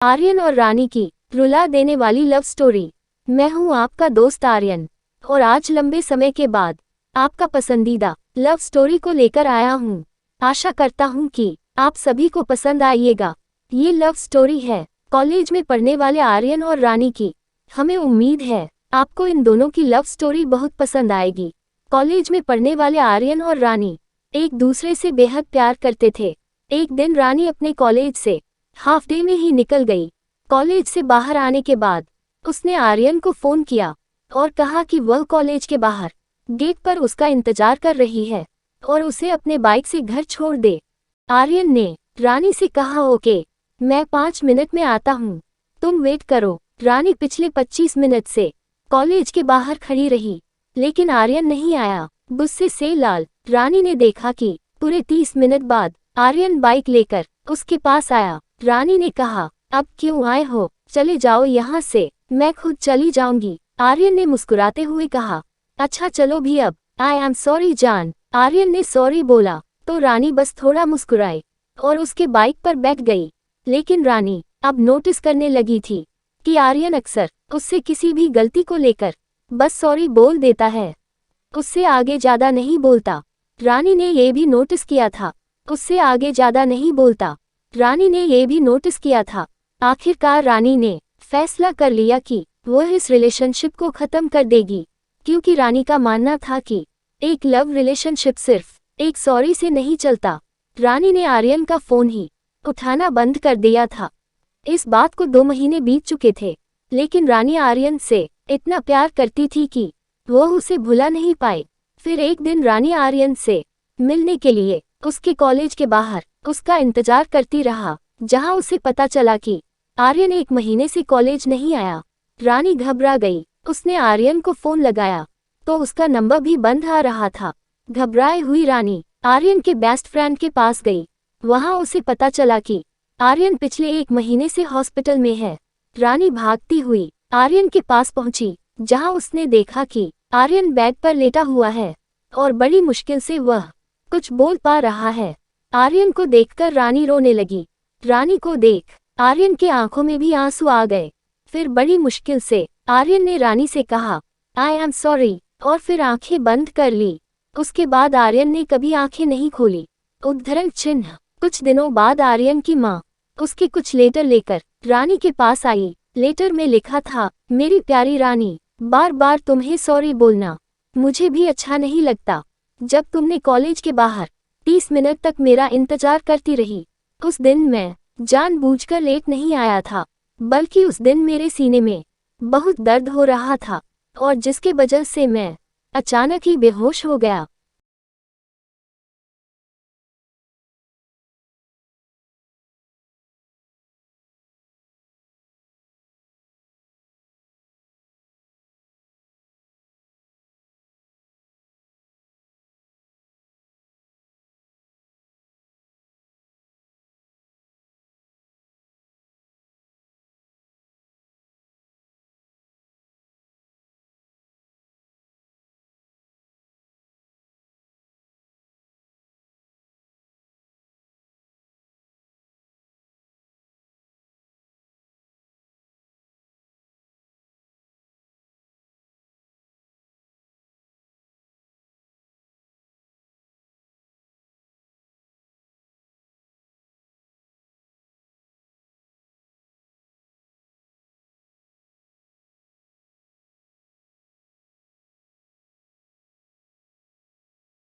आर्यन और रानी की रुला देने वाली लव स्टोरी। मैं हूं आपका दोस्त आर्यन और आज लंबे समय के बाद आपका पसंदीदा लव स्टोरी को लेकर आया हूं। आशा करता हूं कि आप सभी को पसंद आइएगा। ये लव स्टोरी है कॉलेज में पढ़ने वाले आर्यन और रानी की। हमें उम्मीद है आपको इन दोनों की लव स्टोरी बहुत पसंद आएगी। कॉलेज में पढ़ने वाले आर्यन और रानी एक दूसरे से बेहद प्यार करते थे। एक दिन रानी अपने कॉलेज से हाफ डे में ही निकल गई। कॉलेज से बाहर आने के बाद उसने आर्यन को फोन किया और कहा कि वह कॉलेज के बाहर गेट पर उसका इंतजार कर रही है और उसे अपने बाइक से घर छोड़ दे। आर्यन ने रानी से कहा, ओके, मैं 5 मिनट में आता हूँ, तुम वेट करो। रानी पिछले 25 मिनट से कॉलेज के बाहर खड़ी रही, लेकिन आर्यन नहीं आया। गुस्से से लाल रानी ने देखा कि पूरे 30 मिनट बाद आर्यन बाइक लेकर उसके पास आया। रानी ने कहा, अब क्यों आए हो, चले जाओ यहाँ से, मैं खुद चली जाऊंगी। आर्यन ने मुस्कुराते हुए कहा, अच्छा चलो भी अब। आई एम सॉरी जान। आर्यन ने सॉरी बोला तो रानी बस थोड़ा मुस्कुराई और उसके बाइक पर बैठ गई। लेकिन रानी अब नोटिस करने लगी थी कि आर्यन अक्सर उससे किसी भी गलती को लेकर बस सॉरी बोल देता है, उससे आगे ज्यादा नहीं बोलता। रानी ने ये भी नोटिस किया था, उससे आगे ज्यादा नहीं बोलता। रानी ने ये भी नोटिस किया था। आखिरकार रानी ने फैसला कर लिया कि वह इस रिलेशनशिप को खत्म कर देगी, क्योंकि रानी का मानना था कि एक लव रिलेशनशिप सिर्फ एक सॉरी से नहीं चलता। रानी ने आर्यन का फोन ही उठाना बंद कर दिया था। इस बात को 2 महीने बीत चुके थे, लेकिन रानी आर्यन से इतना प्यार करती थी कि वह उसे भुला नहीं पाई। फिर एक दिन रानी आर्यन से मिलने के लिए उसके कॉलेज के बाहर उसका इंतजार करती रहा, जहां उसे पता चला कि आर्यन 1 महीने से कॉलेज नहीं आया। रानी घबरा गई। उसने आर्यन को फोन लगाया तो उसका नंबर भी बंद आ रहा था। घबराई हुई रानी आर्यन के बेस्ट फ्रेंड के पास गई। वहां उसे पता चला कि आर्यन पिछले 1 महीने से हॉस्पिटल में है। रानी भागती हुई आर्यन के पास पहुंची, जहां उसने देखा कि आर्यन बेड पर लेटा हुआ है और बड़ी मुश्किल से वह कुछ बोल पा रहा है। आर्यन को देखकर रानी रोने लगी। रानी को देख आर्यन के आंखों में भी आंसू आ गए। फिर बड़ी मुश्किल से आर्यन ने रानी से कहा, आई एम सॉरी, और फिर आंखें बंद कर ली। उसके बाद आर्यन ने कभी आंखें नहीं खोली। उद्धरण चिन्ह। कुछ दिनों बाद आर्यन की माँ उसके कुछ लेटर लेकर रानी के पास आई। लेटर में लिखा था, मेरी प्यारी रानी, बार बार तुम्हें सॉरी बोलना मुझे भी अच्छा नहीं लगता। जब तुमने कॉलेज के बाहर 30 मिनट तक मेरा इंतजार करती रही, उस दिन मैं जानबूझकर लेट नहीं आया था, बल्कि उस दिन मेरे सीने में बहुत दर्द हो रहा था और जिसके वजह से मैं अचानक ही बेहोश हो गया।